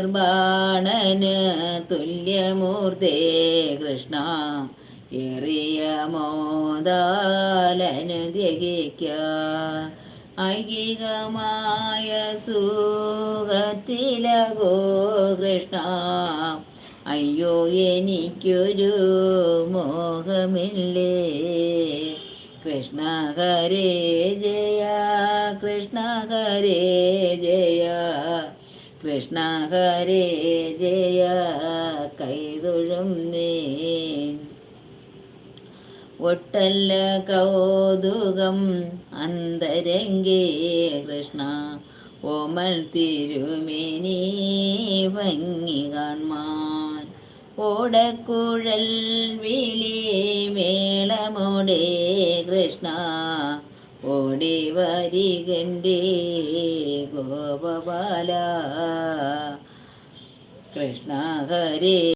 ഇടലർബാണന് തുല്യമൂർത്തേ കൃഷ്ണ ഏറിയ മോദാലനു ഗ്രഹിക്ക ഐകികമായ സുഖത്തിലകോ കൃഷ്ണ അയ്യോ എനിക്കൊരു മോഹമില്ലേ കൃഷ്ണ ഹരേ ജയ കൃഷ്ണ ഹരേ ജയ കൃഷ്ണ ഹരേ ജയ കൈതൊഴും നീ ഒട്ടല്ല കൗതുകം അന്തരംഗേ കൃഷ്ണ ഓമൽ തിരുമേനി ഭംഗി കാൺമാൻ ഓടക്കുഴൽ വിളി മേളമോടെ കൃഷ്ണ ഓടി വരികൻ്റെ ഗോപബാല കൃഷ്ണ ഹരേ